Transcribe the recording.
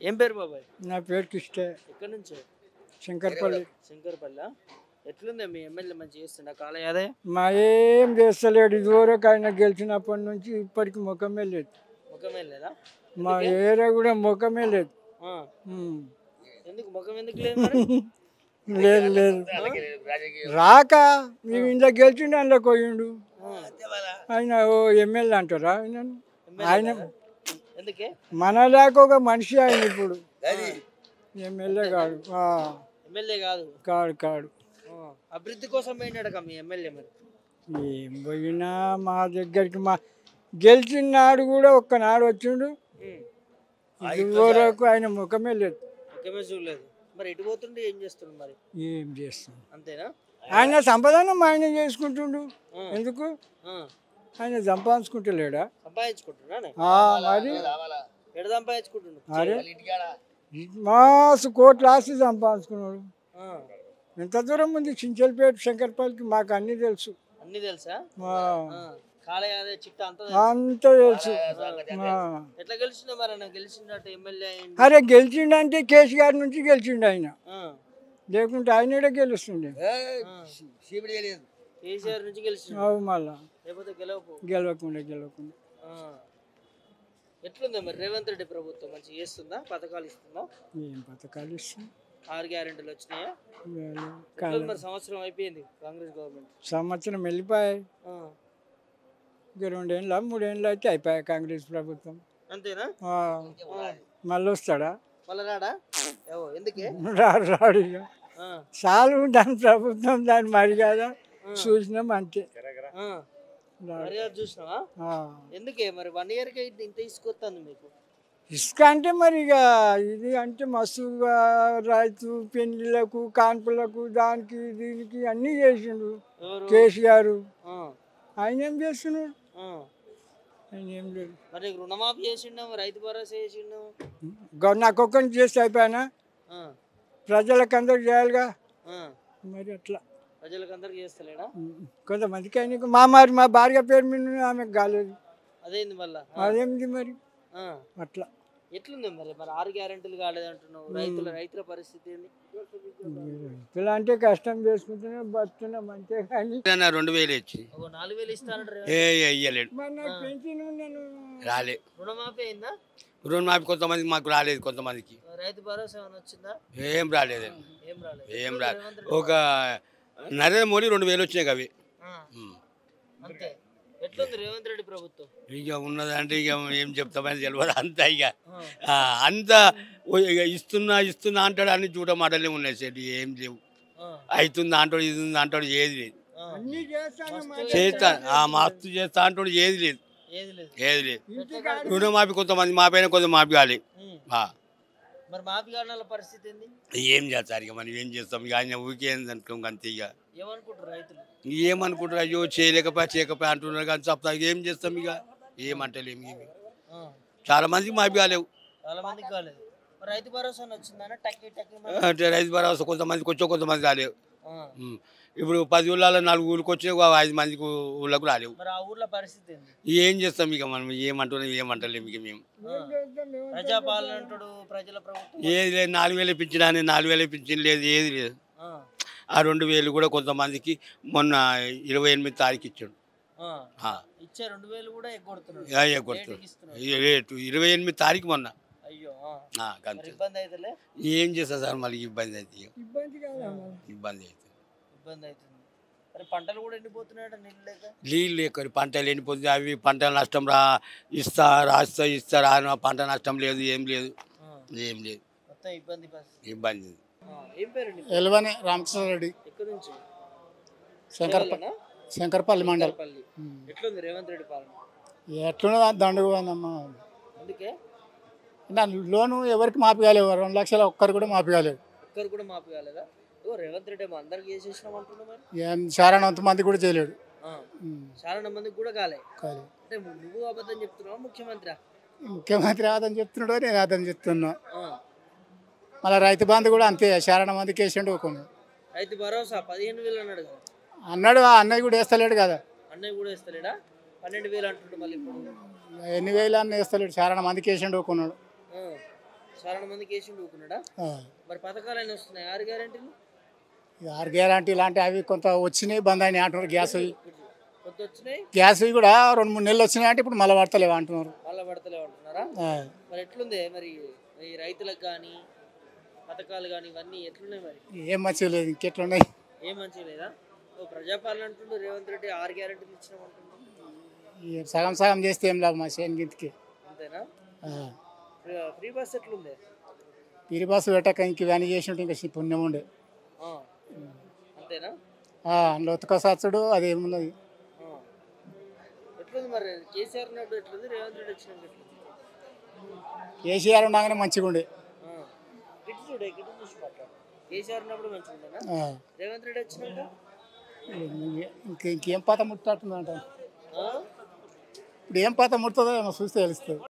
ఏం పేరు బాబాయ్? నా పేరు కిష్టే. ఎక్కడి నుంచి? శంకర్పల్లి. శంకర్పల్లి. ఎట్లుంది మీ ఎమ్మెల్యే మంచి చేస్తుండ కాల యాదయ్య? మా ఏం చేస్తలేడు. ఇదివరకు ఆయన గెలిచినప్పటి నుంచి ఇప్పటికి ముఖమే లేదు. ముఖమే లేదా? మా ఏరియా కూడా ముఖమే లేదు. ఎందుకు ముఖం ఎందుకు లేదు మరి? లేదు లేదు రాక ఇంట్లో గెలిచిండు, అందులో పోయిండు. ఆయన ఓ ఎమ్మెల్యే అంటారా ఆయన? ఎందుకే మన దాకా ఒక మనిషి ఆయన ఇప్పుడు ఎమ్మెల్యే కాడు. ఎమ్మెల్యే కాదు కాడు కాడు. అభివృద్ధి కోసం పోయినాడు మీ ఎమ్మెల్యే. మరి ఏం పోయినా మా దగ్గరికి మా గెలిచిన నాడు కూడా ఒక్కనాడు వచ్చిండు. ఇదివరకు ఆయన ముఖమే లేదు. ముఖమే చూడలేదు. మరి ఎటు పోతుండే ఏం చేస్తుండు? మరి ఏం చేస్తాం అంతేనా? ఆయన సంపాదన ఆయన చేసుకుంటుండు. ఎందుకు ఆయన సంపాదించుకుంటలేడా? సంపాదించుకుంటున్నా మరి ఎటు సంపాదించుకుంటుండు? అరే మాసు కోట్ల ఆస్తి సంపాదించుకున్నాడు. ఎంత దూరం ఉంది చించలపేట శంకర్పల్లికి? మాకు అన్ని తెలుసు. అన్ని తెలుసా? అంత తెలుసు. ఎట్లా గెలిచిందో మరి గెలిచిండట ఎమ్మెల్యే? అరే గెలిచిండంటే కేసీఆర్ నుంచి గెలిచిండు ఆయన, లేకుంటే ఆయన గెలుస్తుండే. కేసీఆర్ నుంచి గెలిచిండు. అవు మళ్ళా లేకపోతే గెలవకుండా. ఎట్లుందా మరి రేవంత్ రెడ్డి ప్రభుత్వం మంచి చేస్తుందా? పథకాలు ఇస్తుందా? ఏం పథకాలు ఇస్తుంది? 6 గ్యారెంటీలు వచ్చినాయా? మరి సంవత్సరం అయిపోయింది కాంగ్రెస్ గవర్నమెంట్. సంవత్సరం వెళ్ళిపోయాయి. ఇక 2 ఏళ్ళు 3 ఏళ్ళు అయితే అయిపోయాయి కాంగ్రెస్ ప్రభుత్వం. అంతేనా? మళ్ళీ వస్తాడా? మళ్ళీ రాడా? ఎందుకే రాడు. ఇక చాలు దాని ప్రభుత్వం, దాని మర్యాద చూసినాం అంతే. చూసినావా? ఎందుకే మరి 1 year కి ఇంత తీసుకొస్తాను మీకు? ఇసుక అంటే మరి ఇక ఇది అంటే మస్తుగా రైతు పెళ్లిలకు కాన్పులకు దానికి దీనికి అన్నీ చేసిండు కేసీఆర్. ఆయన ఏం చేస్తున్నాడు? ఆయన ఏం లేదు. మరి రుణమాఫీ చేసిండు, రైతు భరోసా చేసిండు. నాకు ఒక్కరిని చేస్తే అయిపోయానా? ప్రజలకు అందరికి చేయాలిగా. మరి అట్లా ప్రజలకు అందరికి చేస్తలేడా? కొంతమందికి ఆయన మా భార్య పేరు మీద ఆమెకు కాలేదు. అదేంది మళ్ళా? అదేంది మరి అట్లా. ఎట్లుంది మరి 6 గ్యారెంటీలు కాలేదు అంటున్నావు? రైతుల పరిస్థితి ఏంది? రైతులు అంటే కష్టం చేసుకుంటూనే బతున్నాం అంతే. కానీ 2000 ఇచ్చి 4000 ఇస్తానంటారు. రాలే. రుణమాఫీ అయిందా? రుణమాఫీ కొంతమందికి మాకు రాలేదు. కొంతమందికి రైతు భరోసా ఏమైనా వచ్చిందా? ఏం రాలేదు. ఒక నరేంద్ర మోడీ 2000 వచ్చినాయి అవి. అంతే. ఎట్లుంది రేవంత్ రెడ్డి ప్రభుత్వం? ఇక ఉన్నదంటే ఇక ఏం చెప్తామని తెలియదు. అంతా ఇక ఇస్తున్నా అంటాడు. అన్ని చూడ మాటలే ఉన్నాయి. సెట్ ఏం లేవు. అవుతుందా అంటాడు, ఇది ఉంది అంటాడు, ఏది లేదు. చేస్తా మస్తు చేస్తా అంటాడు, ఏది లేదు. రుణమాఫీ కొంతమంది మాపైన కొంత మాఫీ కాలేదు. మరి మాఫీ కావాల పరిస్థితి ఏంది? ఏం చేస్తారు ఇక మనం ఏం చేస్తాం? ఇక ఆయన ఊరికేందనుకోం అంతే. ఇక ఏమనుకుంటారు రైతులు? ఏమనుకుంటారు? అయ్యో చేయలేకపోయా అంటున్నారు. కానీ చెప్తా ఏం చేస్తాం? ఇక ఏమంటలేము. చాలా మందికి మాఫీ కాలేవు. చాలా మందికి కాలేదు. రైతు భరోసా వచ్చిందన్న అంటే రైతు భరోసా కొంతమందికి వచ్చో కొంతమంది కాలేవు. ఇప్పుడు 10 ఊళ్ళలో 4 ఊళ్ళకి వచ్చి 5 మందికి ఊళ్ళకు రాలేవు. ఏం చేస్తాం? ఇక మనం ఏమంటున్నాం ఏమంటలేము. ఇక మేము ఏది లేదు. 4000 ఇప్పించడాన్ని 4000 ఇప్పించింది లేదు, ఏది లేదు. ఆ 2000 కూడా కొంతమందికి మొన్న 28 తారీఖు ఇచ్చాడు. రేటు 28 తారీఖు మొన్న. ఏం చేస్తా సార్? మళ్ళీ ఇబ్బంది అయితే ఇబ్బంది అవుతుంది. నీళ్ళు లేక పంటలు ఎండిపోతుంది. అవి పంటల నష్టం ఇస్తారా పంట నష్టం లేదు, ఏం లేదు. ఇబ్బంది. ఎల్వని రామకృష్ణారెడ్డి, శంకర్పల్లి మండలం. ఎట్లున్నదా? దండుగా లోను ఎవరికి మాఫీ కాలేవు. 2 లక్షలు ఒక్కరు కూడా మాఫీ కాలేదు. రేవంత్ రెడ్డి అందరికి చేసేసినాం అంటున్నావు. ఏం చాలామంది మంది కూడా చేయలేడు. చాలా మందికి కూడా కాలే. అంటే నువ్వు అబద్ధం చెప్తున్నావు? ముఖ్యమంత్రి అదని చెప్తున్నాడు, నేను అదని చెప్తున్నా. మళ్ళీ రైతు బంధు కూడా అంతే, చాలా మందికి వేసిండు. రైతు భరోసా 15,000 అన్నాడు కదా. అన్నాడు. అన్నయ్య కూడా వేస్తలేడు కదా. అన్నయ్య కూడా వేస్తలేడా? 12,000 అంటుండు. మళ్ళీ ఇప్పుడు ఎన్ని వేలు అన్న వేస్తలేడు. చాలా మందికి వేసిండు. కొన్నాడు. చాలా మందికి వేసి ఊకున్నాడా? మరి పథకాలు అన్నీ వస్తున్నాయి 6 గ్యారెంటీలు? 6 గ్యారంటీ లాంటి అవి కొంత వచ్చినాయి బంద్ అయినాయి అంటున్నారు. గ్యాస్ కొత్త వచ్చినాయి, గ్యాస్ కూడా 2-3 నెలలు వచ్చినాయి అంటే ఇప్పుడు మళ్ళీ పడతలేవు అంటున్నారు. మళ్ళీ పడతలేవు అంటున్నారా? మరి ఎట్లుంది మరి ఈ రైతులకు కానీ పథకాలు కానీ ఇవన్నీ ఎట్లున్నాయి? మరి ఏం మంచిగా లేదు, ఇంకెట్లున్నాయి. ఏం మంచిగా లేదా? ప్రజాపాలన అంటుండు రేవంత్ రెడ్డి 6 గ్యారెంటీలు ఇచ్చినామంటుండు. సగం సగం చేస్తే ఏం లాభం మా చేనుగింటికి. అంతేనా? ఫ్రీ బస్ ఎట్లుంది? పిరి బస్సు పెట్టక ఇంక ఇవన్నీ చేసినట్టు ఇంకా పుణ్యం ఉండే. అంతేనా? అందులో ఉతకసచ్చుడు అదేమున్నది. ఎట్లుంది మరి కేసీఆర్ ఉన్నప్పుడు ఎట్లుంది, రేవంత్ రెడ్డి వచ్చినాక ఎట్లుంది? కేసీఆర్ ఉండగానే మంచిగా ఉండే. గిట్టు చూడే, గిట్టు చూసి మాట్లాడు. కేసీఆర్ ఉన్నప్పుడు మంచిగా ఉండేనా? రేవంత్ రెడ్డి వచ్చినాక ఇంకేం పాత ముట్టట్టుందంట. ఇప్పుడు ఏం పాత ముడుతుందో ఏమో చూస్తే తెలుస్తుంది.